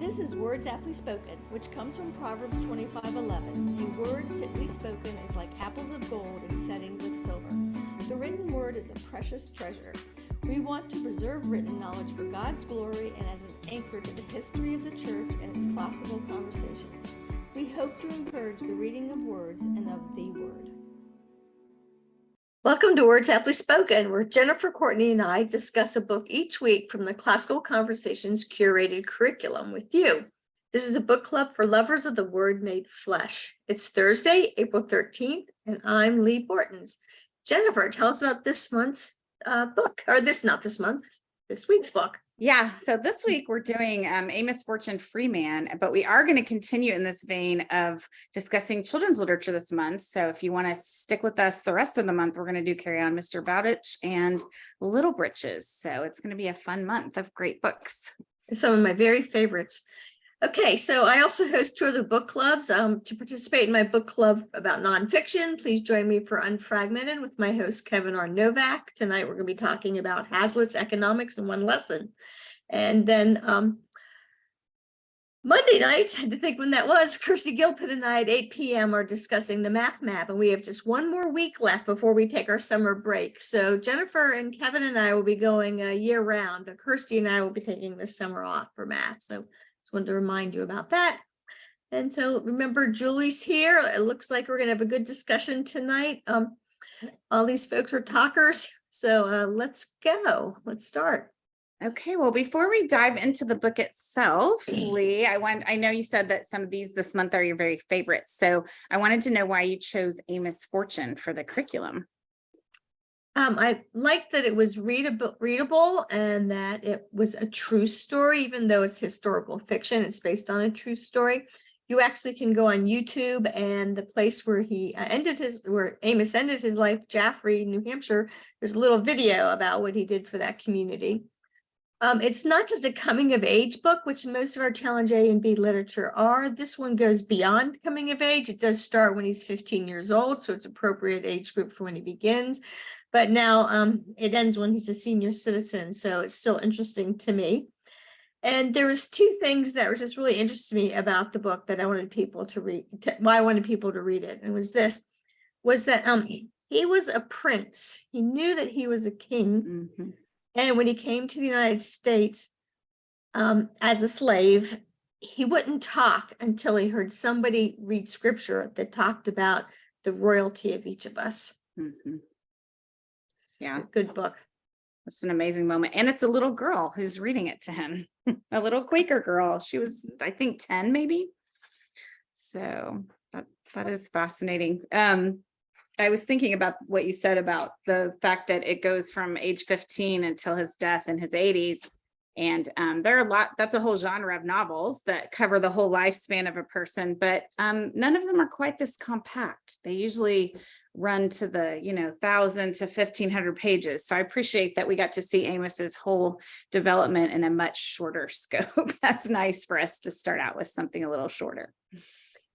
This is Words Aptly Spoken, which comes from Proverbs 25:11. A word fitly spoken is like apples of gold in settings of silver. The written word is a precious treasure. We want to preserve written knowledge for God's glory and as an anchor to the history of the church and its classical conversations. We hope to encourage the reading of words and of the word. Welcome to Words Aptly Spoken, where Jennifer, Courtney, and I discuss a book each week from the Classical Conversations curated curriculum with you. This is a book club for lovers of the Word made flesh. It's Thursday, April 13th, and I'm Lee Bortons. Jennifer, tell us about this month's book, or this week's book. Yeah, so this week we're doing Amos Fortune, Freeman, but we are going to continue in this vein of discussing children's literature this month. So if you want to stick with us the rest of the month, we're going to do Carry On Mr. Bowditch and Little Britches. So it's going to be a fun month of great books. Some of my very favorites. Okay, so I also host two other book clubs. To participate in my book club about nonfiction, please join me for Unfragmented with my host, Kevin R. Novak. Tonight, we're going to be talking about Hazlitt's Economics in One Lesson. And then Monday night, I had to think when that was, Kirsty Gilpin and I at 8 p.m. are discussing the Math Map, and we have just one more week left before we take our summer break. So Jennifer and Kevin and I will be going year round, but Kirsty and I will be taking this summer off for math. So just wanted to remind you about that. And so remember, Julie's here. It looks like we're going to have a good discussion tonight. All these folks are talkers. So let's go. Let's start. Okay, well, before we dive into the book itself, Lee, I know you said that some of these this month are your very favorites. So I wanted to know why you chose Amos Fortune for the curriculum. I liked that it was readable and that it was a true story, even though it's historical fiction. It's based on a true story. You actually can go on YouTube, and the place where where Amos ended his life, Jaffrey, New Hampshire, there's a little video about what he did for that community. It's not just a coming of age book, which most of our Challenge A and B literature are. This one goes beyond coming of age. It does start when he's 15 years old, so it's appropriate age group for when he begins. But now it ends when he's a senior citizen, so it's still interesting to me. And there was two things that were just really interesting to me about the book that I wanted people to read, why I wanted people to read it. And was that he was a prince. He knew that he was a king. Mm-hmm. And when he came to the United States as a slave, he wouldn't talk until he heard somebody read scripture that talked about the royalty of each of us. Mm-hmm. Yeah, good book. It's an amazing moment. And it's a little girl who's reading it to him, a little Quaker girl. She was, I think, 10 maybe. So that is fascinating. I was thinking about what you said about the fact that it goes from age 15 until his death in his 80s. And there are that's a whole genre of novels that cover the whole lifespan of a person, but none of them are quite this compact. They usually run to the 1,000 to 1,500 pages. So I appreciate that we got to see Amos's whole development in a much shorter scope. That's nice for us to start out with something a little shorter.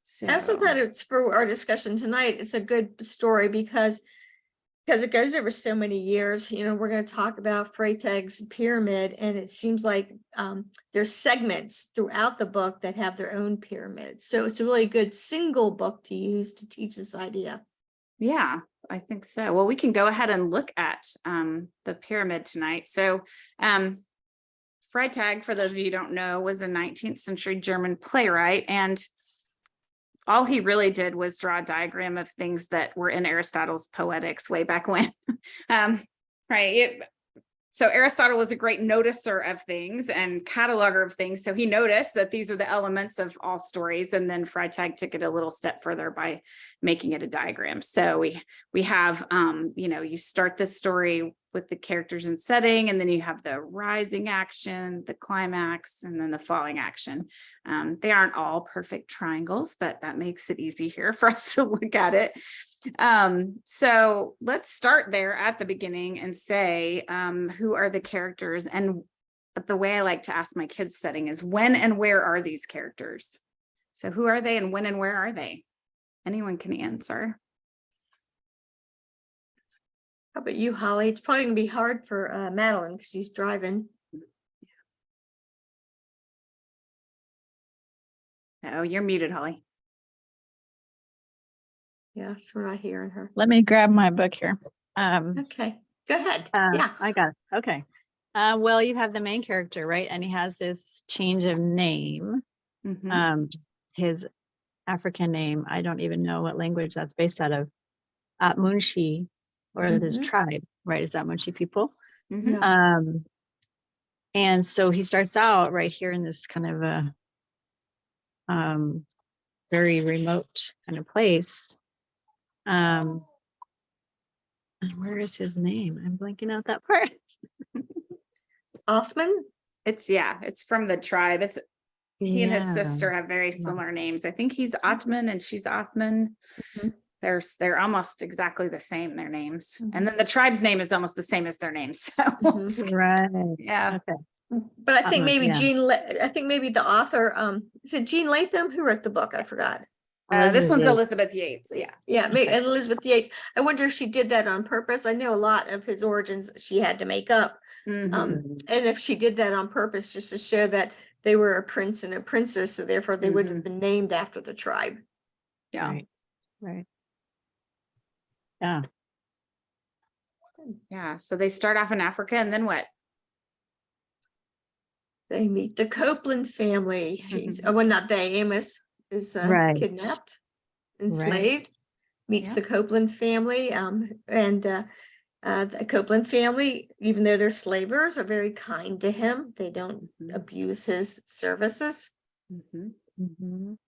So I also thought it's for our discussion tonight. It's a good story because it goes over so many years. We're going to talk about Freytag's pyramid, and it seems like there's segments throughout the book that have their own pyramids. So it's a really good single book to use to teach this idea. Yeah, I think so. Well, we can go ahead and look at the pyramid tonight. So Freytag, for those of you who don't know, was a 19th century German playwright, and all he really did was draw a diagram of things that were in Aristotle's Poetics way back when. Right. So Aristotle was a great noticer of things and cataloger of things. So he noticed that these are the elements of all stories. And then Freytag took it a little step further by making it a diagram. So we have, you start the story with the characters and setting, and then you have the rising action, the climax, and then the falling action. They aren't all perfect triangles, but that makes it easy here for us to look at it. So let's start there at the beginning and say, who are the characters? And the way I like to ask my kids setting is, when and where are these characters? So who are they, and when and where are they? Anyone can answer. How about you, Holly? It's probably going to be hard for Madeline because she's driving. Oh, you're muted, Holly. Yes, we're not hearing her. Let me grab my book here. Okay, go ahead. Yeah. I got it. Okay. Well, you have the main character, right? And he has this change of name. Mhm. His African name, I don't even know what language that's based out of. Munshi, or this Mhm. tribe, right? Is that Munshi people? Mhm. Yeah. And so he starts out right here in this kind of a very remote kind of place. And where is his name? I'm blanking out that part. Othman? It's from the tribe. He and his Yeah. sister have very similar names. I think he's Atman and she's Othman. Mhm. They're almost exactly the same, their names. Mhm. And then the tribe's name is almost the same as their names. So Mhm. Right. yeah. Okay. But I think Othman, maybe yeah. I think maybe the author, is it Jean Latham? Who wrote the book? I forgot. This one's Yates. Elizabeth Yates. Yeah. Yeah, maybe Okay. Elizabeth Yates. I wonder if she did that on purpose. I know a lot of his origins she had to make up. Mhm. And if she did that on purpose, just to show that they were a prince and a princess, so therefore they would have been named after the tribe. Yeah. Right. Right. Yeah. Yeah. So they start off in Africa and then what? They meet the Copeland family. He's, Mhm. well, not they, Amos is Right. kidnapped, Right. enslaved, meets Yeah. the Copeland family, and the Copeland family, even though they're slavers, are very kind to him. They don't Mhm. abuse his services. Mhm. Mhm.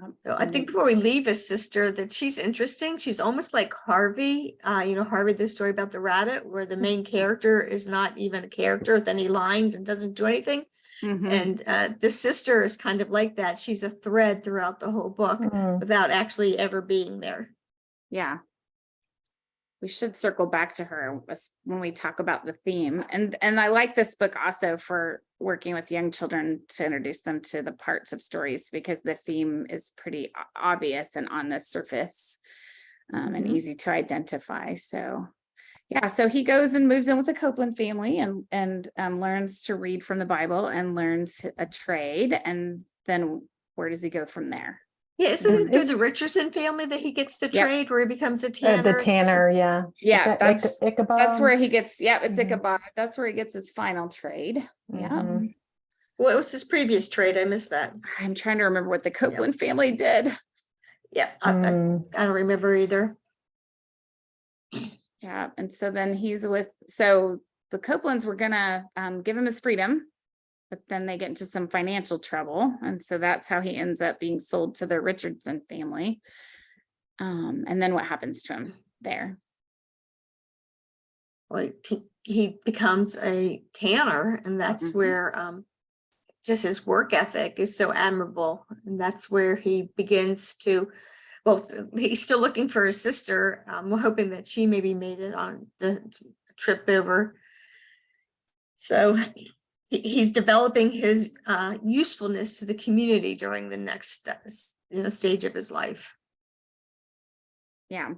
Yep. So I And think then- before we leave his sister, that she's interesting. She's almost like Harvey, Harvey, the story about the rabbit, where the main character is not even a character, then he lines and doesn't do anything. Mhm. And the sister is kind of like that. She's a thread throughout the whole book without actually ever being there. Yeah. We should circle back to her when we talk about the theme. And I like this book also for working with young children to introduce them to the parts of stories, because the theme is pretty obvious and on the surface, and Mhm. easy to identify. So yeah, so he goes and moves in with the Copeland family and learns to read from the Bible and learns a trade. And then where does he go from there? Yeah, isn't it through It's the Richardson family that he gets the Yep. trade where he becomes a tanner? the It's- tanner, yeah. Yeah, Is that Ichabod? that's where he gets, yeah, it's Mhm. Ichabod. That's where he gets his final trade. Yeah. Mhm. What was his previous trade? I missed that. I'm trying to remember what the Copeland family did. Yeah, Mm. I don't remember either. Yeah. And so then so the Copelands were gonna give him his freedom, but then they get into some financial trouble. And so that's how he ends up being sold to the Richardson family. And then what happens to him there? Like he becomes a tanner, and that's Mhm. where just his work ethic is so admirable, and that's where he begins to, well, he's still looking for his sister. We're hoping that she maybe made it on the trip over. So he's developing his usefulness to the community during the next stage of his life. Yeah.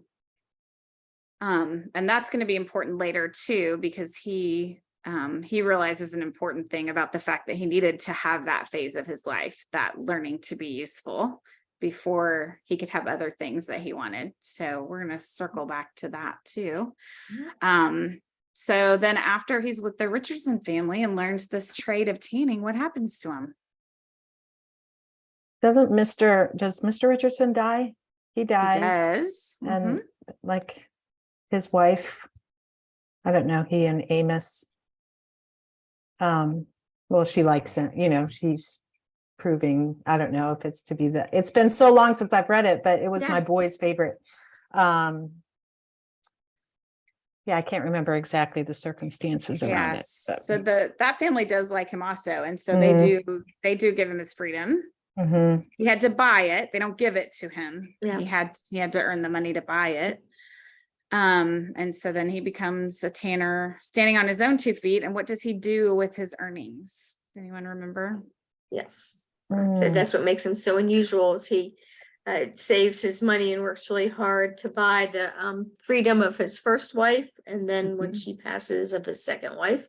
And that's going to be important later too, because he realizes an important thing about the fact that he needed to have that phase of his life, that learning to be useful, before he could have other things that he wanted. So we're going to circle back to that too. So then after he's with the Richardson family and learns this trade of tanning, what happens to him? Does Mr. Richardson die? He He dies. does. And like his wife, I don't know, he and Amos, well, she likes him, she's proving, I don't know if it's to be it's been so long since I've read it, but it was Yeah. my boy's favorite. Yeah, I can't remember exactly the circumstances around it. Yes. So that family does like him also. And so Mhm. they do give him his freedom. Mhm. He had to buy it. They don't give it to him. Yeah. He had to earn the money to buy it. And so then he becomes a tanner standing on his own 2 feet. And what does he do with his earnings? Does anyone remember? Yes. Mm. So that's what makes him so unusual, is he saves his money and works really hard to buy the freedom of his first wife, and then when Mhm. she passes, of his second wife.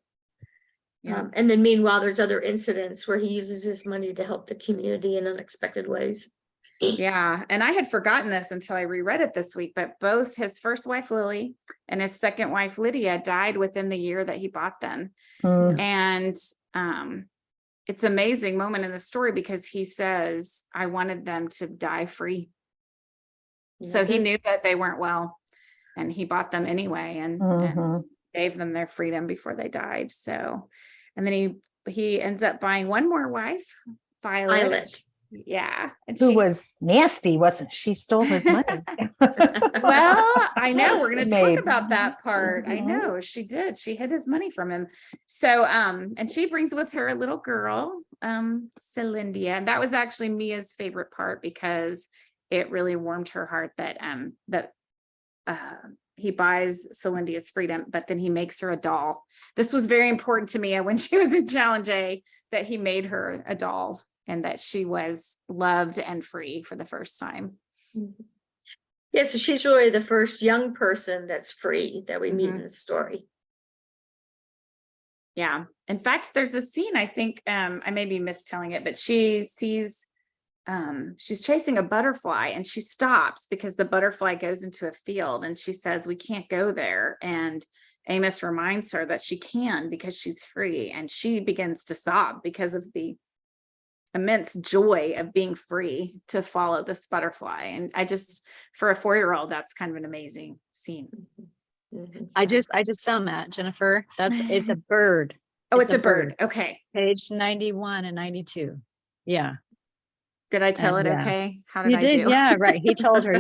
Yeah. And then meanwhile, there's other incidents where he uses his money to help the community in unexpected ways. Yeah. And I had forgotten this until I reread it this week, but both his first wife, Lily, and his second wife, Lydia, died within the year that he bought them. Mm. And it's an amazing moment in the story because he says, I wanted them to die free. So he knew that they weren't well, and he bought them anyway and Mhm. gave them their freedom before they died. So, and then he ends up buying one more wife, Violet. Violet. Yeah. And Who she was nasty, wasn't she? Stole his money. well, I know we're going to talk Maybe. about that part. I Mhm. know she did. She hid his money from him. So, and she brings with her a little girl, Celindia. And that was actually Mia's favorite part because it really warmed her heart that, he buys Celindia's freedom, but then he makes her a doll. This was very important to Mia when she was in Challenge A, that he made her a doll and that she was loved and free for the first time. Yeah, so she's really the first young person that's free that we meet Mhm. in the story. Yeah. In fact, there's a scene, I think, I may be mistelling it, but she sees, she's chasing a butterfly and she stops because the butterfly goes into a field and she says, we can't go there. And Amos reminds her that she can because she's free. And she begins to sob because of the immense joy of being free to follow this butterfly. And I just, for a 4-year-old, that's kind of an amazing scene. Mhm. I just found that, Jennifer. It's a bird. Oh, it's a bird. Okay. Page 91 and 92. Yeah. Did I tell it And, okay? How did You I did, do? yeah, right. He told her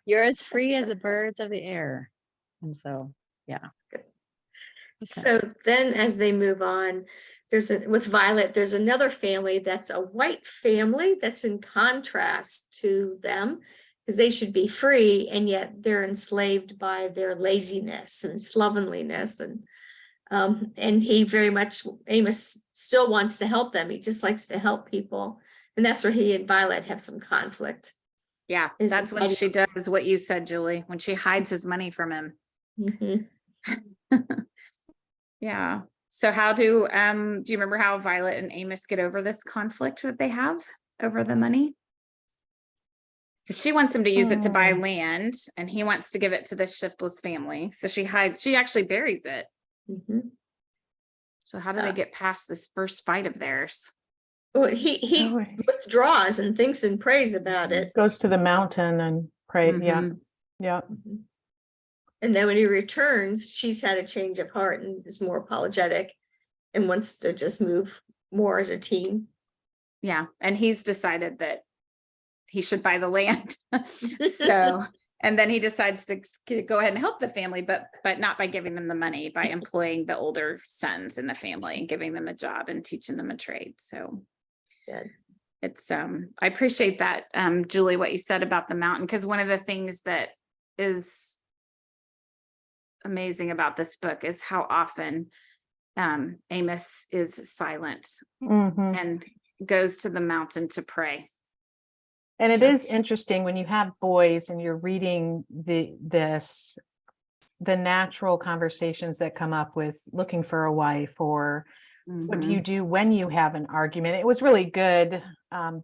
you're as free as the birds of the air. And so, yeah. So then as they move on, with Violet, there's another family that's a white family that's in contrast to them because they should be free and yet they're enslaved by their laziness and slovenliness. And he very much, Amos still wants to help them. He just likes to help people. And that's where he and Violet have some conflict. Yeah, Is that's it when funny? she does what you said, Julie, when she hides his money from him. Mhm. Yeah. So how do you remember how Violet and Amos get over this conflict that they have over the money? Because she wants him to use it to buy land and he wants to give it to the shiftless family. So she actually buries it. Mhm. So how do they get past this first fight of theirs? Well, he withdraws and thinks and prays about it. Goes to the mountain and pray. Yeah. Mhm. Yeah. Mhm. And then when he returns, she's had a change of heart and is more apologetic and wants to just move more as a team. Yeah. And he's decided that he should buy the land. So, and then he decides to go ahead and help the family, but not by giving them the money, by employing the older sons in the family and giving them a job and teaching them a trade. So Good. it's, I appreciate that, Julie, what you said about the mountain, because one of the things that is amazing about this book is how often Amos is silent Mhm. and goes to the mountain to pray. And it is interesting when you have boys and you're reading the natural conversations that come up with looking for a wife or what do you do when you have an argument. It was really good.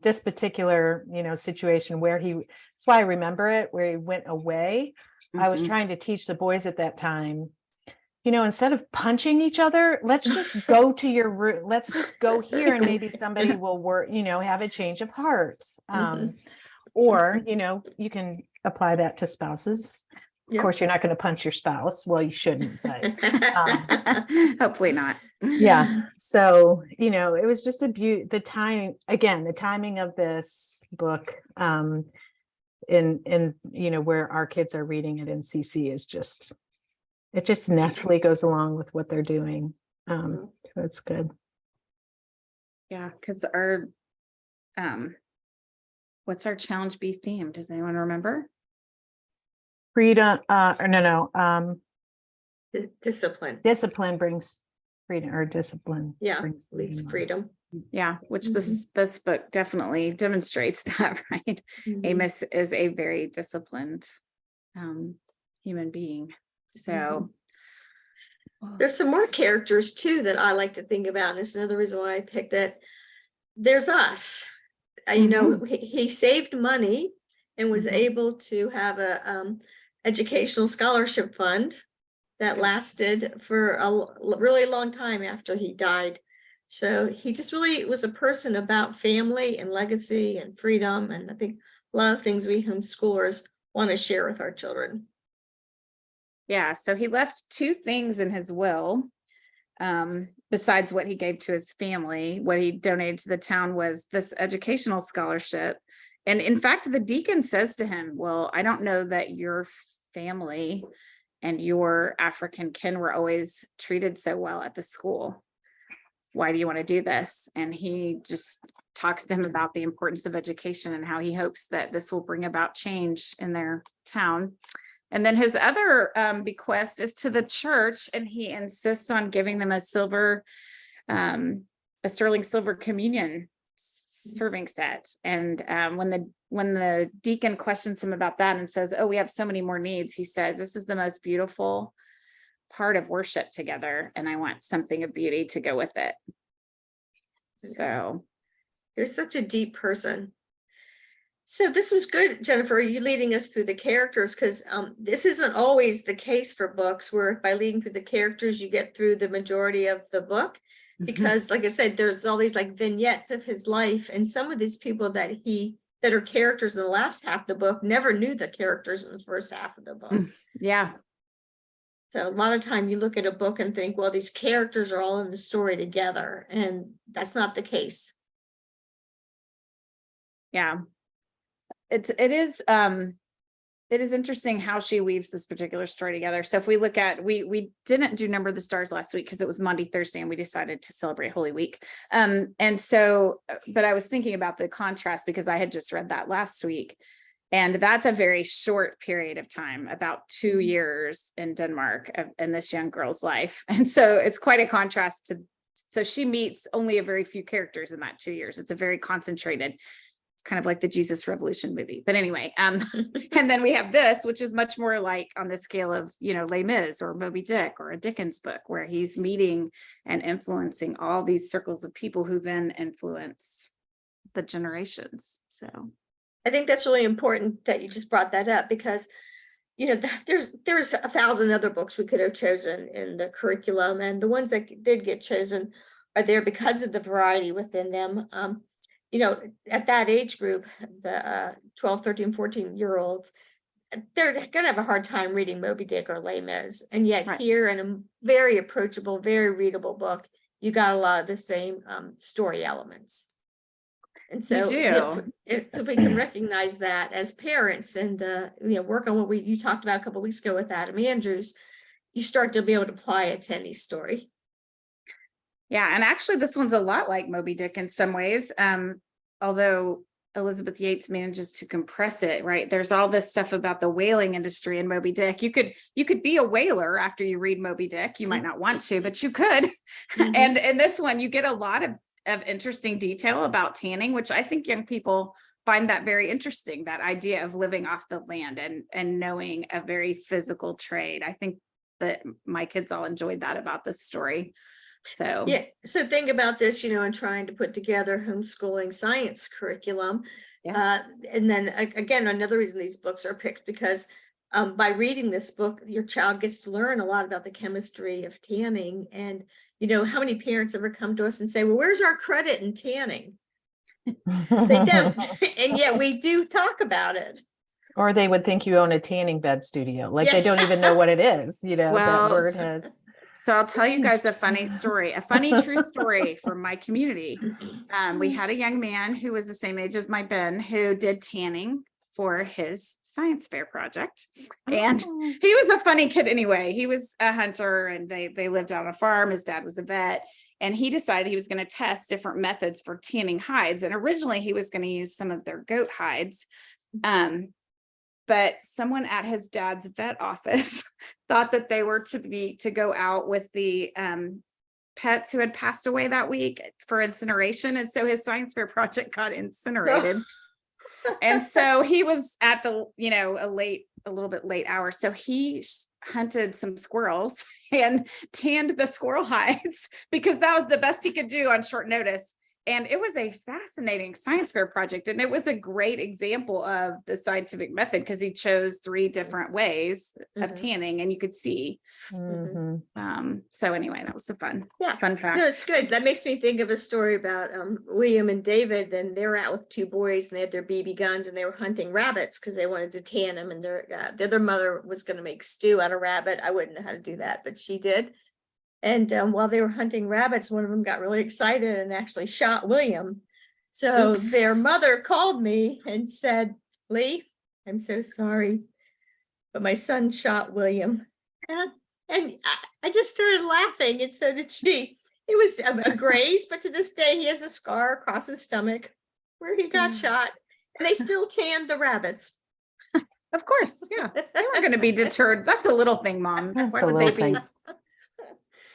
This particular, situation where that's why I remember it, where he went away. I was trying to teach the boys at that time, instead of punching each other, let's just go to your room. Let's just go here and maybe somebody will work, have a change of heart. Or, you can apply that to spouses. Of Yep. course, you're not going to punch your spouse. Well, you shouldn't, but hopefully not. yeah. So, it was just the timing of this book, in where our kids are reading it in CC is it just naturally goes along with what they're doing. So it's good. Yeah, because our what's our challenge B theme? Does anyone remember? Freedom, or no, Discipline. discipline brings freedom, or discipline. Yeah, brings leads freedom. Yeah, which this book definitely demonstrates that, right? Mhm. Amos is a very disciplined human being. So There's some more characters too that I like to think about, and it's another reason why I picked it. There's us. You know, he saved money and was able to have a educational scholarship fund that lasted for a really long time after he died. So he just really was a person about family and legacy and freedom. And I think a lot of things we homeschoolers want to share with our children. Yeah, so he left two things in his will. Besides what he gave to his family, what he donated to the town was this educational scholarship. And in fact, the deacon says to him, well, I don't know that your family and your African kin were always treated so well at the school. Why do you want to do this? And he just talks to him about the importance of education and how he hopes that this will bring about change in their town. And then his other bequest is to the church, and he insists on giving them a sterling silver communion serving set. And when the deacon questions him about that and says, oh, we have so many more needs, he says, this is the most beautiful part of worship together, and I want something of beauty to go with it. So you're such a deep person. So this was good, Jennifer, you leading us through the characters, because this isn't always the case for books, where by leading through the characters, you get through the majority of the book. Because like I said, there's all these like vignettes of his life, and some of these people that are characters in the last half of the book never knew the characters in the first half of the book. Yeah. So a lot of time you look at a book and think, well, these characters are all in the story together, and that's not the case. Yeah. It is interesting how she weaves this particular story together. So if we look at, we didn't do Number of the Stars last week because it was Monday, Thursday, and we decided to celebrate Holy Week. And so, but I was thinking about the contrast because I had just read that last week, and that's a very short period of time, about 2 years in Denmark in this young girl's life. And so it's quite a contrast so she meets only a very few characters in that 2 years. It's a very concentrated, kind of like the Jesus Revolution movie. But anyway, and then we have this, which is much more like on the scale of, Les Mis or Moby Dick or a Dickens book, where he's meeting and influencing all these circles of people who then influence the generations. So I think that's really important that you just brought that up, because there's 1,000 other books we could have chosen in the curriculum, and the ones that did get chosen are there because of the variety within them. At that age group, the 12, 13, 14-year-olds, they're going to have a hard time reading Moby Dick or Les Mis. And yet here, in a very approachable, very readable book, you got a lot of the same story elements. And so if we can recognize that as parents and, work on what you talked about a couple of weeks ago with Adam Andrews, you start to be able to apply it to any story. Yeah, and actually this one's a lot like Moby Dick in some ways, although Elizabeth Yates manages to compress it, right? There's all this stuff about the whaling industry in Moby Dick. You could be a whaler after you read Moby Dick. You might not want to, but you could. And in this one, you get a lot of interesting detail about tanning, which I think young people find that very interesting, that idea of living off the land and knowing a very physical trade. I think that my kids all enjoyed that about this story. So think about this, and trying to put together homeschooling science curriculum. And then again, another reason these books are picked, because by reading this book, your child gets to learn a lot about the chemistry of tanning. And how many parents ever come to us and say, well, where's our credit in tanning? They don't. And yet we do talk about it. Or they would think you own a tanning bed studio. Like they don't even know what it is. That word has. So I'll tell you guys a funny story, a funny true story from my community. We had a young man who was the same age as my Ben, who did tanning for his science fair project. And he was a funny kid anyway. He was a hunter, and they lived on a farm. His dad was a vet, and he decided he was going to test different methods for tanning hides. And originally he was going to use some of their goat hides. But someone at his dad's vet office thought that they were to go out with the pets who had passed away that week for incineration. And so his science fair project got incinerated. And so he was at the, a little bit late hour. So he hunted some squirrels and tanned the squirrel hides because that was the best he could do on short notice. And it was a fascinating science fair project. And it was a great example of the scientific method because he chose 3 different ways of tanning, and you could see. So anyway, that was a fun fact. No, it's good. That makes me think of a story about William and David. And they were out with 2 boys and they had their BB guns and they were hunting rabbits because they wanted to tan them. And their mother was going to make stew out of rabbit. I wouldn't know how to do that, but she did. And while they were hunting rabbits, one of them got really excited and actually shot William. So their mother called me and said, Lee, I'm so sorry, but my son shot William. And I just started laughing, and so did she. It was a graze, but to this day, he has a scar across his stomach where he got shot, and they still tanned the rabbits. Of course, yeah. They were going to be deterred. That's a little thing, Mom. Why would they be?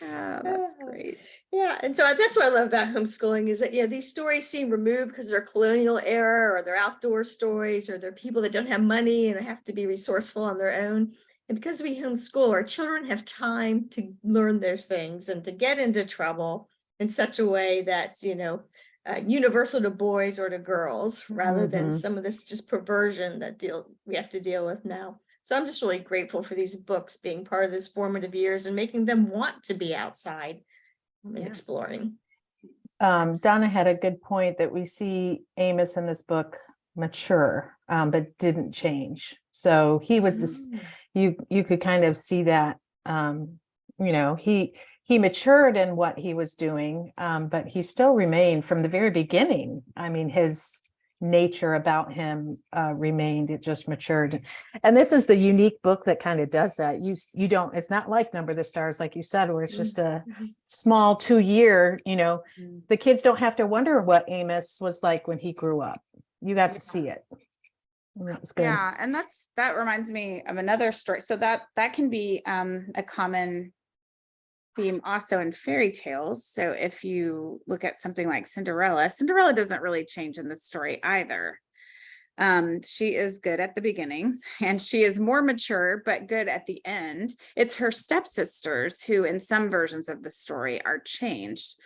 Oh, that's great. Yeah, and so that's what I love about homeschooling is that, these stories seem removed because they're colonial era or they're outdoor stories or they're people that don't have money and have to be resourceful on their own. And because we homeschool, our children have time to learn those things and to get into trouble in such a way that's, universal to boys or to girls rather than some of this just perversion that we have to deal with now. So I'm just really grateful for these books being part of those formative years and making them want to be outside and exploring. Donna had a good point that we see Amos in this book mature, but didn't change. So he was this, you could kind of see that, he matured in what he was doing, but he still remained from the very beginning. I mean, his nature about him remained. It just matured. And this is the unique book that kind of does that. You don't, it's not like Number the Stars, like you said, where it's just a small 2-year, the kids don't have to wonder what Amos was like when he grew up. You got to see it. That's good. Yeah, and that reminds me of another story. So that can be a common theme also in fairy tales. So if you look at something like Cinderella doesn't really change in the story either. She is good at the beginning and she is more mature, but good at the end. It's her stepsisters who in some versions of the story are changed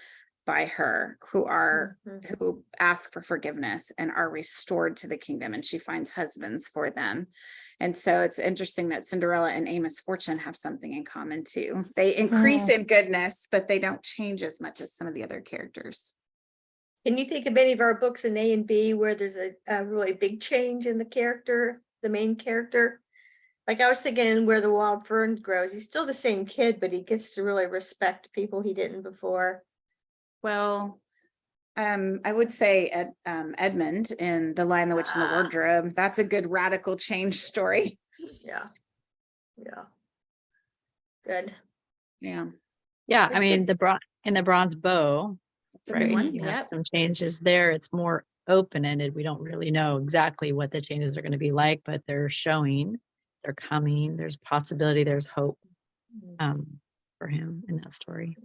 by her, who ask for forgiveness and are restored to the kingdom, and she finds husbands for them. And so it's interesting that Cinderella and Amos Fortune have something in common too. They increase in goodness, but they don't change as much as some of the other characters. Can you think of any of our books in A and B where there's a really big change in the main character? Like I was thinking Where the Wild Fern Grows, he's still the same kid, but he gets to really respect people he didn't before. Well, I would say Edmund in The Lion, the Witch, and the Wardrobe. That's a good radical change story. Yeah. Good. Yeah. Yeah, That's I mean, good. in the Bronze Bow, It's a good one. you have Yep. some changes there. It's more open-ended. We don't really know exactly what the changes are going to be like, but they're showing, they're coming. There's possibility, there's hope for him in that story.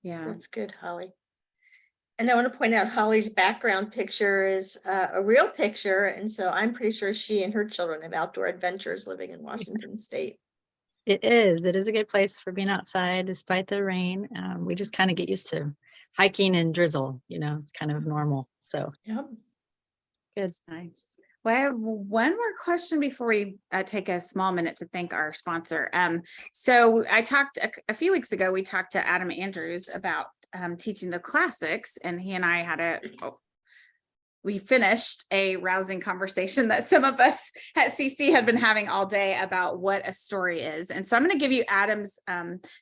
Yeah. That's good, Holly. And I want to point out Holly's background picture is a real picture. And so I'm pretty sure she and her children have outdoor adventures living in Washington State. It is a good place for being outside despite the rain. We just kind of get used to hiking and drizzle, it's kind of normal. So Yep. good. Nice. Well, I have one more question before we take a small minute to thank our sponsor. So I talked a few weeks ago, we talked to Adam Andrews about teaching the classics, and he and I we finished a rousing conversation that some of us at CC had been having all day about what a story is. And so I'm going to give you Adam's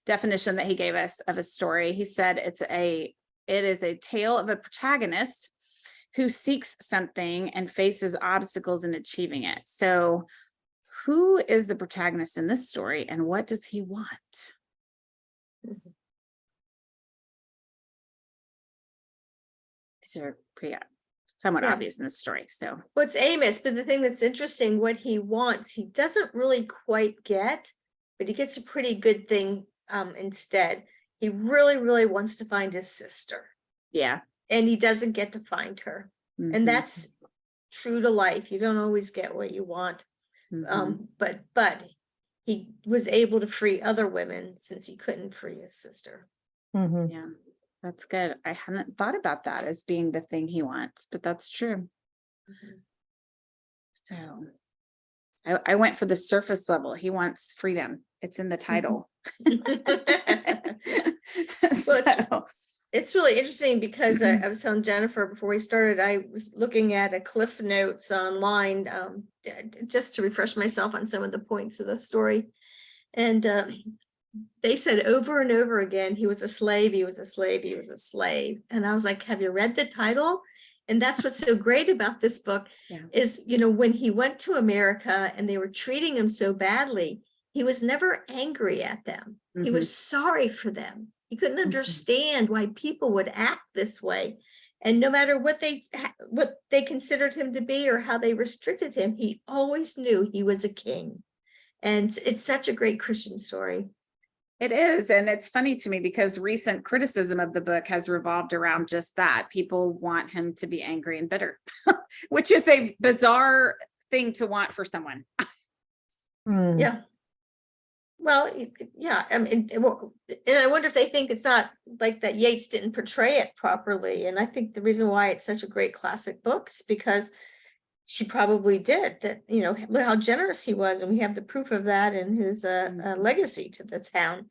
definition that he gave us of a story. He said it is a tale of a protagonist who seeks something and faces obstacles in achieving it. So who is the protagonist in this story and what does he want? These are pretty somewhat obvious in this story. So Well, it's Amos, but the thing that's interesting, what he wants, he doesn't really quite get, but he gets a pretty good thing instead. He really, really wants to find his sister. yeah. And he doesn't get to find her. Mhm. And that's true to life. You don't always get what you want. Mhm. But he was able to free other women since he couldn't free his sister. Mhm. Yeah, that's good. I hadn't thought about that as being the thing he wants, but that's true. So I went for the surface level. He wants freedom. It's in the title. So, It's really interesting because I was telling Jennifer before we started, I was looking at a Cliff Notes online just to refresh myself on some of the points of the story. And they said over and over again, he was a slave, he was a slave, he was a slave. And I was like, have you read the title? And that's what's so great about this book Yeah. is, you know, when he went to America and they were treating him so badly, he was never angry at them. He was sorry for them. He couldn't understand why people would act this way. And no matter what they considered him to be or how they restricted him, he always knew he was a king. And it's such a great Christian story. it is. And it's funny to me because recent criticism of the book has revolved around just that. People want him to be angry and bitter, which is a bizarre thing to want for someone. Mm. Yeah. Well, yeah. I mean, and I wonder if they think it's not like that Yates didn't portray it properly. And I think the reason why it's such a great classic book is because she probably did that, you know, look how generous he was. And we have the proof of that in his legacy to the town.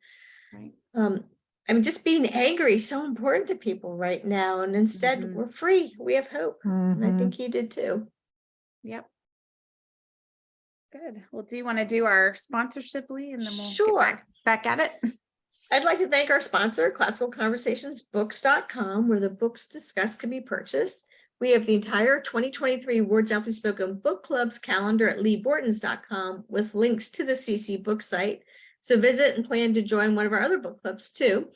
Right. I mean, just being angry is so important to people right now. And instead we're free. We have hope. And I think he did too. Yep. Good. Well, do you want to do our sponsorship, Lee, and then we'll Sure. get back at it? I'd like to thank our sponsor, classicalconversationsbooks.com, where the books discussed can be purchased. We have the entire 2023 Words Aptly Spoken Book Club's calendar at leebortons.com with links to the CC book site. So visit and plan to join one of our other book clubs too.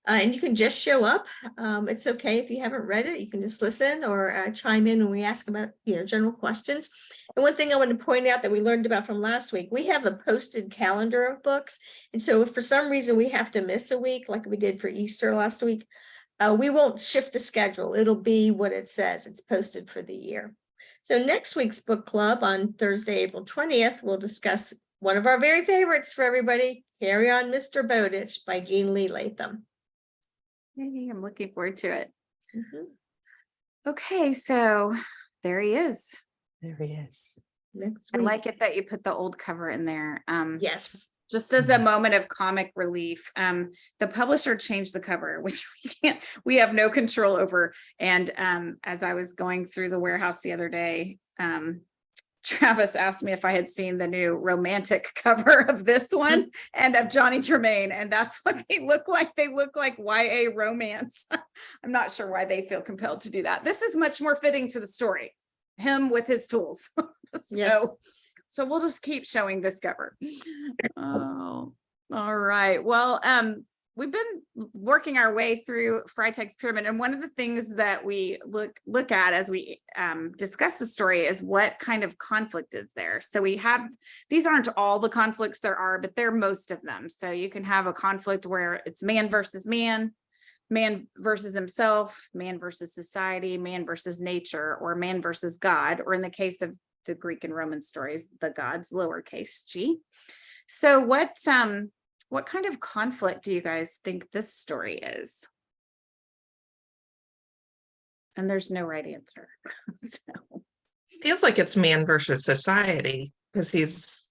And you can just show up. It's okay if you haven't read it. You can just listen or chime in when we ask about, you know, general questions. And one thing I want to point out that we learned about from last week, we have a posted calendar of books. And so if for some reason we have to miss a week, like we did for Easter last week, we won't shift the schedule. It'll be what it says. It's posted for the year. So next week's book club on Thursday, April 20th, we'll discuss one of our very favorites for everybody, Carry On, Mr. Bowditch by Jean Lee Latham. Yay, I'm looking forward to it. Okay, so there he is. There he is. Next I week. like it that you put the old cover in there. Yes. Just as a moment of comic relief, the publisher changed the cover, which we have no control over. And as I was going through the warehouse the other day, Travis asked me if I had seen the new romantic cover of this one and of Johnny Tremaine, and that's what they look like. They look like YA romance. I'm not sure why they feel compelled to do that. This is much more fitting to the story, him with his tools. So we'll just keep showing this cover. Oh, all right. Well, we've been working our way through Freitag's Pyramid, and one of the things that we look at as we discuss the story is what kind of conflict is there. So we have, these aren't all the conflicts there are, but they're most of them. So you can have a conflict where it's man versus man versus himself, man versus society, man versus nature, or man versus God, or in the case of the Greek and Roman stories, the gods, lowercase g. So what kind of conflict do you guys think this story is? And there's no right answer. So. Feels like it's man versus society because he's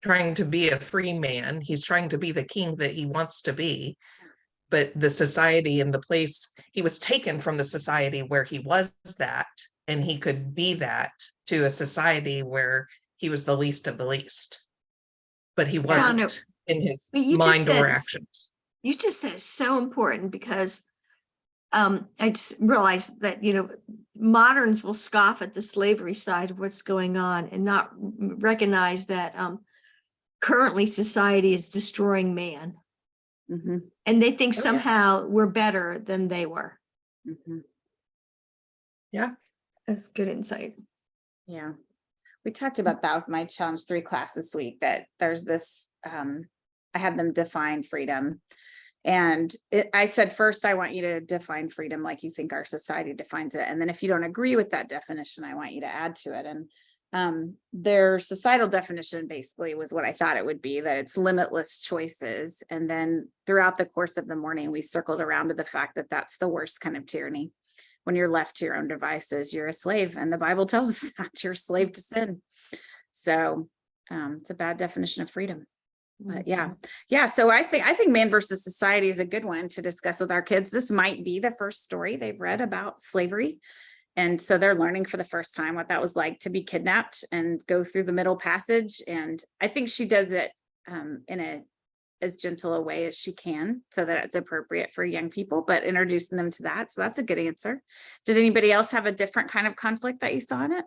trying to be a free man. He's trying to be the king that he wants to be. But the society and the place, he was taken from the society where he was that, and he could be that, to a society where he was the least of the least. But he wasn't in his mind or actions. You just said it's so important because I just realized that, you know, moderns will scoff at the slavery side of what's going on and not recognize that currently society is destroying man. And they think somehow we're better than they were. Yeah. That's good insight. Yeah. We talked about that with my Challenge 3 class this week, that there's this, I had them define freedom. And I said, first, I want you to define freedom like you think our society defines it. And then if you don't agree with that definition, I want you to add to it. And their societal definition basically was what I thought it would be, that it's limitless choices. And then throughout the course of the morning, we circled around to the fact that that's the worst kind of tyranny. When you're left to your own devices, you're a slave. And the Bible tells us that you're a slave to sin. So it's a bad definition of freedom. But yeah. So I think Man versus Society is a good one to discuss with our kids. This might be the first story they've read about slavery. And so they're learning for the first time what that was like to be kidnapped and go through the middle passage. And I think she does it in as gentle a way as she can so that it's appropriate for young people, but introducing them to that. So that's a good answer. Did anybody else have a different kind of conflict that you saw in it?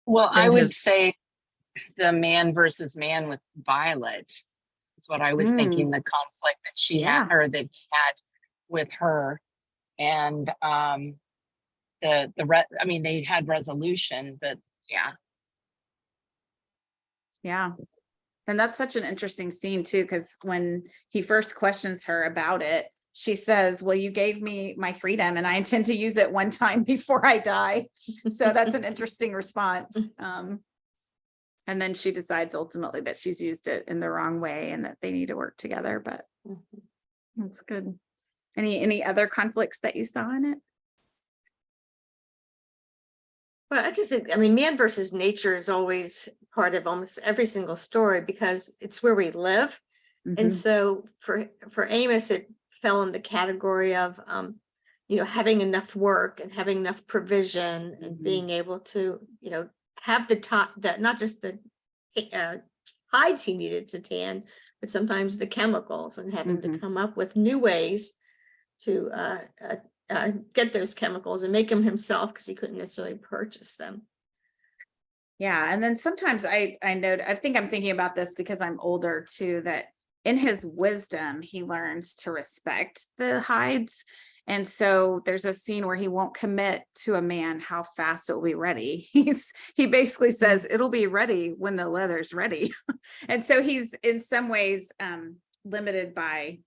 Well, I And would his- say the man versus man with Violet is what I was thinking, the conflict that she had, or that he had with her. And I mean, they had resolution, but yeah. Yeah. And that's such an interesting scene too, because when he first questions her about it, she says, well, you gave me my freedom and I intend to use it one time before I die. So that's an interesting response. And then she decides ultimately that she's used it in the wrong way and that they need to work together, but that's good. Any other conflicts that you saw in it? Well, I just think, I mean, man versus nature is always part of almost every single story because it's where we live. And so for Amos, it fell in the category of, having enough work and having enough provision and being able to, have the time, that not just the hides he needed to tan, but sometimes the chemicals, and having to come up with new ways to get those chemicals and make them himself because he couldn't necessarily purchase them. Yeah. And then sometimes I know, I think I'm thinking about this because I'm older too, that in his wisdom, he learns to respect the hides. And so there's a scene where he won't commit to a man how fast it will be ready. He basically says it'll be ready when the leather's ready. And so he's in some ways limited by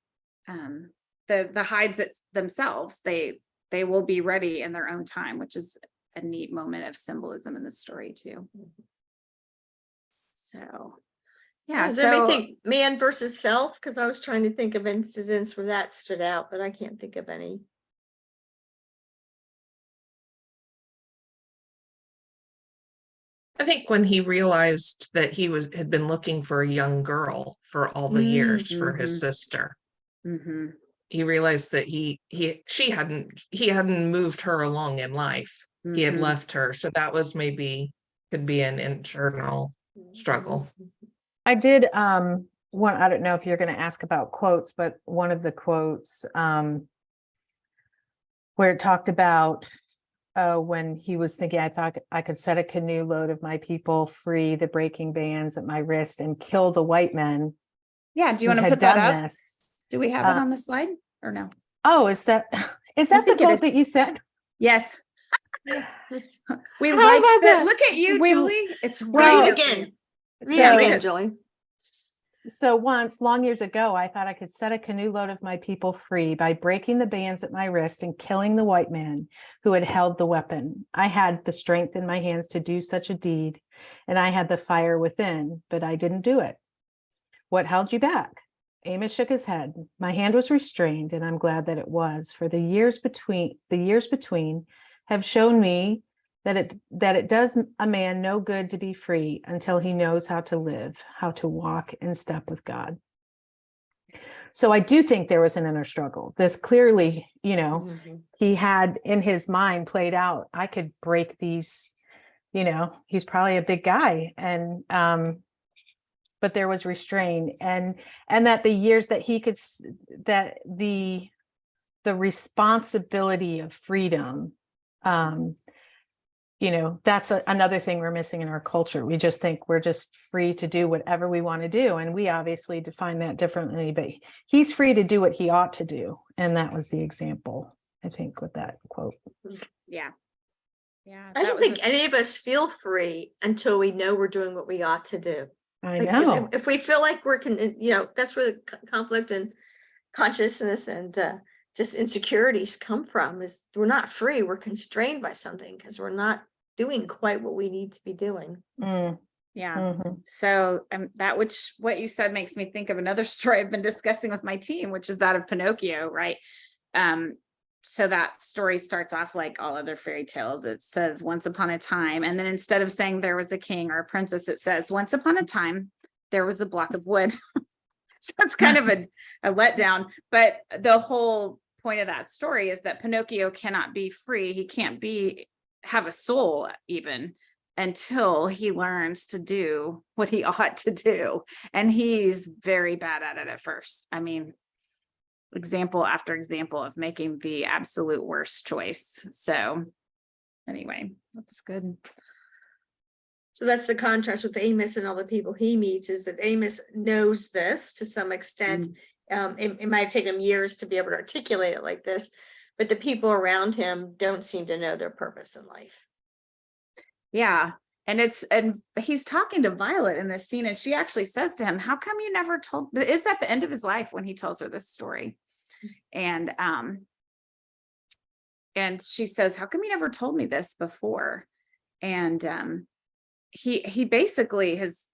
the hides themselves. They will be ready in their own time, which is a neat moment of symbolism in the story too. So yeah. Does anybody think man versus self? Because I was trying to think of incidents where that stood out, but I can't think of any. I think when he realized that he had been looking for a young girl for all the years for his sister, he realized that he hadn't moved her along in life. He had left her. So that was could be an internal struggle. I did one, I don't know if you're going to ask about quotes, but one of the quotes where it talked about when he was thinking, I thought I could set a canoe load of my people free, the breaking bands at my wrist, and kill the white men. Yeah. Do you want to put that up? Do we have it on the slide or no? Oh, is that the quote that you said? Yes. We How liked about that. that? Look at you, Julie. It's Read right it again. Read So- it again, Julie. So once, long years ago, I thought I could set a canoe load of my people free by breaking the bands at my wrist and killing the white man who had held the weapon. I had the strength in my hands to do such a deed, and I had the fire within, but I didn't do it. What held you back? Amos shook his head. My hand was restrained, and I'm glad that it was, for the years between have shown me that it does a man no good to be free until he knows how to live, how to walk in step with God. So I do think there was an inner struggle. This clearly, he had in his mind played out, I could break these, he's probably a big guy. And, but there was restraint and that the years that he could, that the responsibility of freedom, that's another thing we're missing in our culture. We just think we're just free to do whatever we want to do. And we obviously define that differently, but he's free to do what he ought to do. And that was the example, I think, with that quote. Yeah. Yeah. I don't think any of us feel free until we know we're doing what we ought to do. I Like, know. if we feel like we're you know, that's where the conflict and consciousness and just insecurities come from, is we're not free, we're constrained by something because we're not doing quite what we need to be doing. Mm, Yeah. mhm. So that which what you said makes me think of another story I've been discussing with my team, which is that of Pinocchio, right? So that story starts off like all other fairy tales. It says once upon a time, and then instead of saying there was a king or a princess, it says once upon a time there was a block of wood. So it's kind of a letdown, but the whole point of that story is that Pinocchio cannot be free. He can't have a soul even until he learns to do what he ought to do. And he's very bad at it at first. I mean, example after example of making the absolute worst choice. So anyway, that's good. So that's the contrast with Amos and all the people he meets, is that Amos knows this to some extent. It might have taken him years to be able to articulate it like this, but the people around him don't seem to know their purpose in life. Yeah. And he's talking to Violet in this scene, and she actually says to him, how come you never told? It's at the end of his life when he tells her this story. And she says, how come you never told me this before? And he basically has,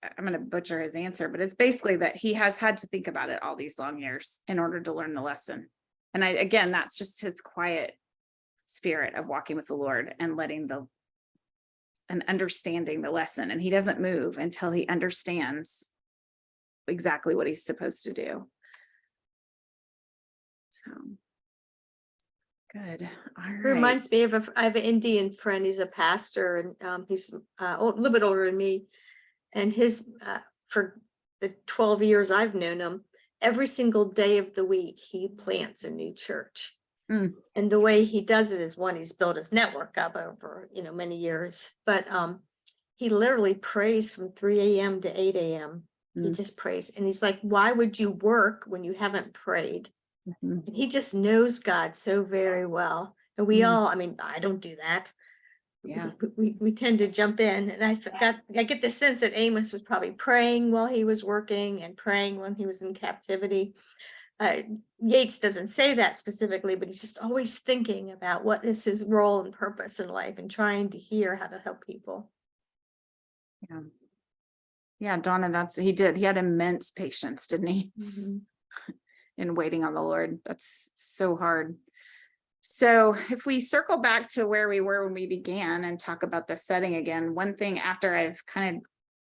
I'm going to butcher his answer, but it's basically that he has had to think about it all these long years in order to learn the lesson. And again, that's just his quiet spirit of walking with the Lord and and understanding the lesson. And he doesn't move until he understands exactly what he's supposed to do. So good. All right. Reminds me of I have an Indian friend. He's a pastor, and he's a little bit older than me. And his for the 12 years I've known him, every single day of the week he plants a new church. And the way he does it is, one, he's built his network up over many years, but he literally prays from 3 a.m. to 8 a.m. He just prays, and he's like, why would you work when you haven't prayed? And he just knows God so very well. And we all, I mean, I don't do that. Yeah. We tend to jump in, and I get the sense that Amos was probably praying while he was working and praying when he was in captivity. Yates doesn't say that specifically, but he's just always thinking about what is his role and purpose in life and trying to hear how to help people. Yeah. Yeah, Donna, he had immense patience, didn't he? In waiting on the Lord. That's so hard. So if we circle back to where we were when we began and talk about the setting again, one thing after I've kind of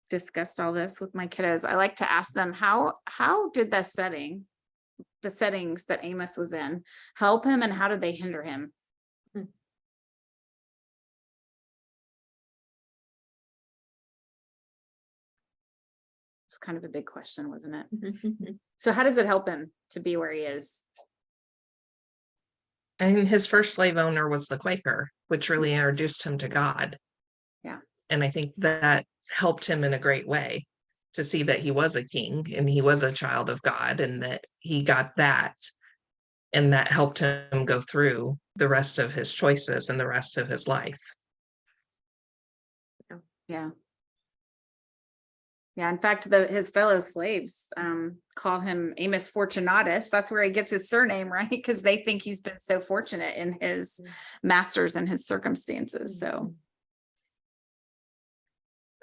discussed all this with my kiddos, I like to ask them, how did the settings that Amos was in help him, and how did they hinder him? It's kind of a big question, wasn't it? So how does it help him to be where he is? And his first slave owner was the Quaker, which really introduced him to God. Yeah. And I think that helped him in a great way to see that he was a king and he was a child of God, and that he got that. And that helped him go through the rest of his choices and the rest of his life. Yeah. Yeah. In fact, his fellow slaves call him Amos Fortunatus. That's where he gets his surname, right? Because they think he's been so fortunate in his masters and his circumstances. So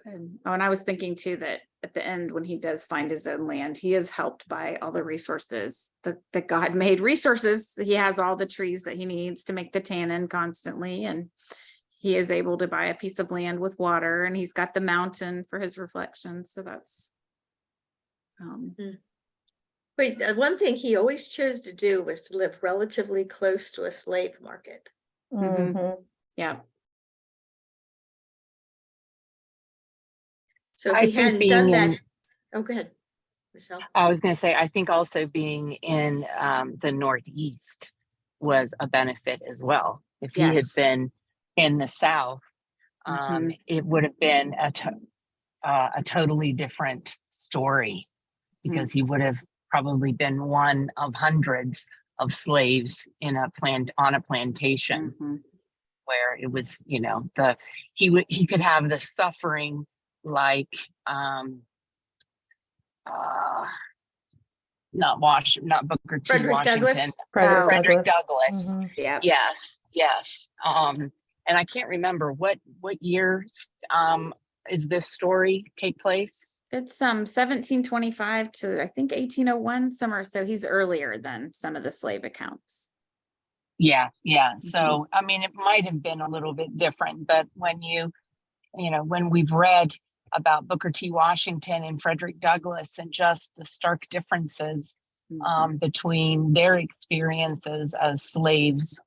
good. Oh, and I was thinking too that at the end, when he does find his own land, he is helped by all the resources that God made resources. He has all the trees that he needs to make the tannin constantly, and he is able to buy a piece of land with water, and he's got the mountain for his reflections. So that's Wait, one thing he always chose to do was to live relatively close to a slave market. Yeah. So if I he think hadn't done that, oh, go ahead, Michelle. I was going to say, I think also being in the Northeast was a benefit as well. If he had been in the South, it would have been a totally different story, because he would have probably been one of hundreds of slaves on a plantation, where it was, he could have the suffering like not Booker T. Frederick Washington. Douglass. Frederick Douglass. Mhm. Yeah. Yes. And I can't remember what year is this story take place? It's 1725 to I think 1801 somewhere. So he's earlier than some of the slave accounts. Yeah. So I mean, it might have been a little bit different, but when when we've read about Booker T. Washington and Frederick Douglass and just the stark differences between their experiences as slaves,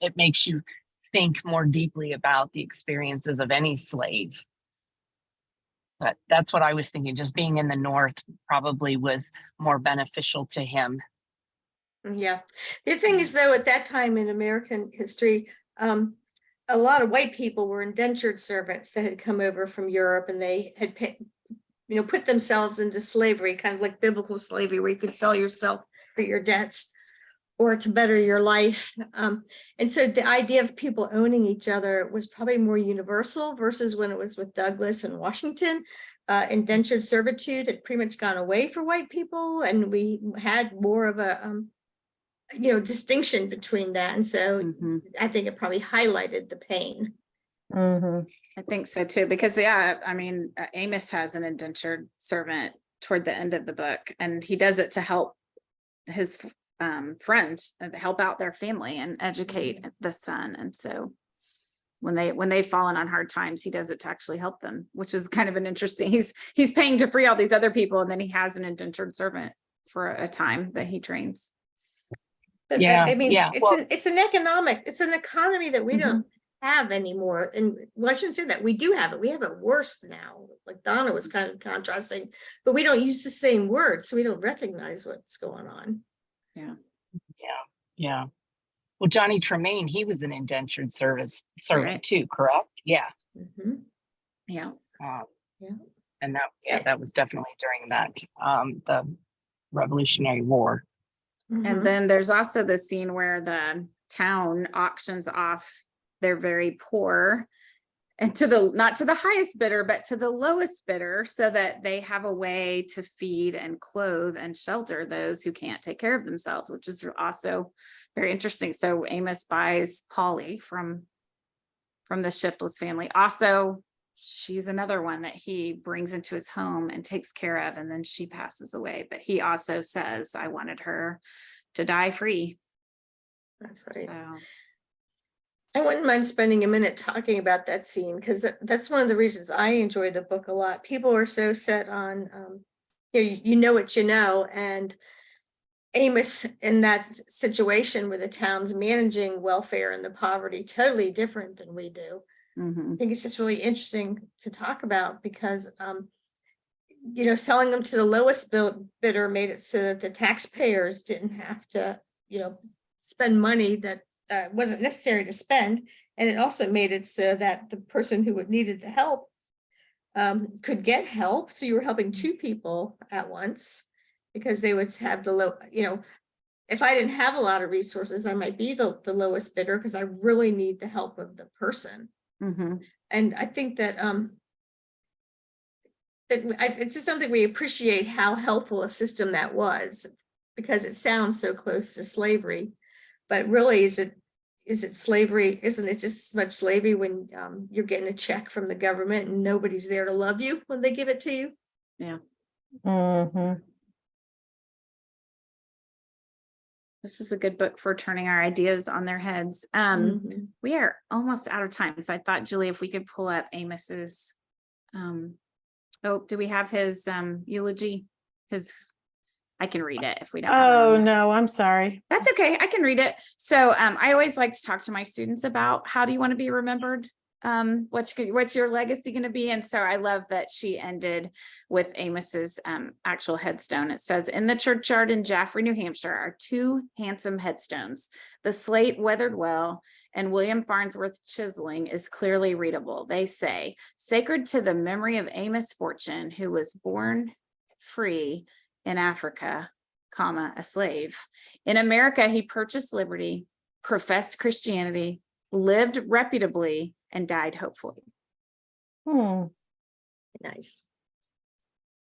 it makes you think more deeply about the experiences of any slave. But that's what I was thinking. Just being in the North probably was more beneficial to him. Yeah. The thing is, though, at that time in American history, a lot of white people were indentured servants that had come over from Europe, and they had put themselves into slavery, kind of like biblical slavery, where you could sell yourself for your debts or to better your life. And so the idea of people owning each other was probably more universal versus when it was with Douglass and Washington. Indentured servitude had pretty much gone away for white people, and we had more of a distinction between that. And so I think it probably highlighted the pain. I think so too, because I mean, Amos has an indentured servant toward the end of the book, and he does it to help his friend help out their family and educate the son. And so when they've fallen on hard times, he does it to actually help them, which is kind of an interesting, he's paying to free all these other people, and then he has an indentured servant for a time that he trains. But I mean, it's an economy that we don't have anymore. And well, I shouldn't say that, we do have it. We have it worse now. Like Donna was kind of contrasting, but we don't use the same words, so we don't recognize what's going on. Yeah. Well, Johnny Tremaine, he was an indentured servant Right. too, correct? Yeah. Yeah. And that was definitely during that the Revolutionary War. And then there's also the scene where the town auctions off their very poor and not to the highest bidder, but to the lowest bidder, so that they have a way to feed and clothe and shelter those who can't take care of themselves, which is also very interesting. So Amos buys Polly from the Shiftless family. Also, she's another one that he brings into his home and takes care of, and then she passes away. But he also says, I wanted her to die free. That's right. So I wouldn't mind spending a minute talking about that scene, because that's one of the reasons I enjoy the book a lot. People are so set on, you know what you know, and Amos in that situation where the town's managing welfare and the poverty totally different than we do. I think it's just really interesting to talk about, because selling them to the lowest bidder made it so that the taxpayers didn't have to spend money that wasn't necessary to spend, and it also made it so that the person who needed the help could get help. So you were helping two people at once, because they would have the low, if I didn't have a lot of resources, I might be the lowest bidder because I really need the help of the person. And I think that I just don't think we appreciate how helpful a system that was, because it sounds so close to slavery. But really, is it slavery? Isn't it just as much slavery when you're getting a check from the government and nobody's there to love you when they give it to you? yeah. This is a good book for turning our ideas on their heads. We are almost out of time. So I thought, Julie, if we could pull up Amos's, do we have his eulogy? I can read it if we don't. Oh, no, I'm sorry. That's okay. I can read it. So I always like to talk to my students about, how do you want to be remembered? What's your legacy going to be? And so I love that she ended with Amos's actual headstone. It says, in the churchyard in Jaffrey, New Hampshire, are two handsome headstones. The slate weathered well, and William Farnsworth's chiseling is clearly readable. They say, sacred to the memory of Amos Fortune, who was born free in Africa, a slave. In America, he purchased liberty, professed Christianity, lived reputably, and died hopefully. Nice.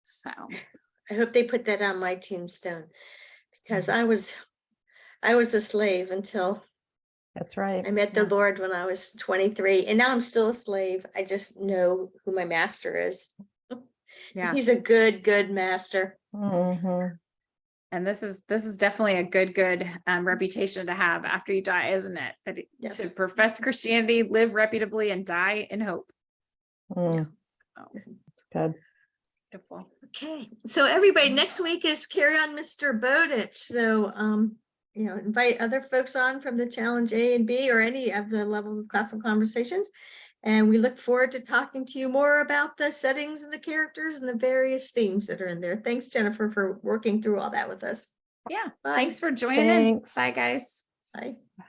So I hope they put that on my tombstone, because I was a slave until That's right. I met the Yeah. Lord when I was 23, and now I'm still a slave. I just know who my master is. Yeah. He's a good master. Mhm. And this is definitely a good reputation to have after you die, isn't it? That Yep. to profess Christianity, live reputably, and die in hope. Mm, Oh, good. beautiful. Okay, so everybody, next week is Carry On Mr. Bowditch. So, invite other folks on from the Challenge A and B or any of the levels of classical conversations. And we look forward to talking to you more about the settings and the characters and the various themes that are in there. Thanks, Jennifer, for working through all that with us. Yeah. Bye. Thanks for joining in. Thanks. Bye, guys. Bye. Bye.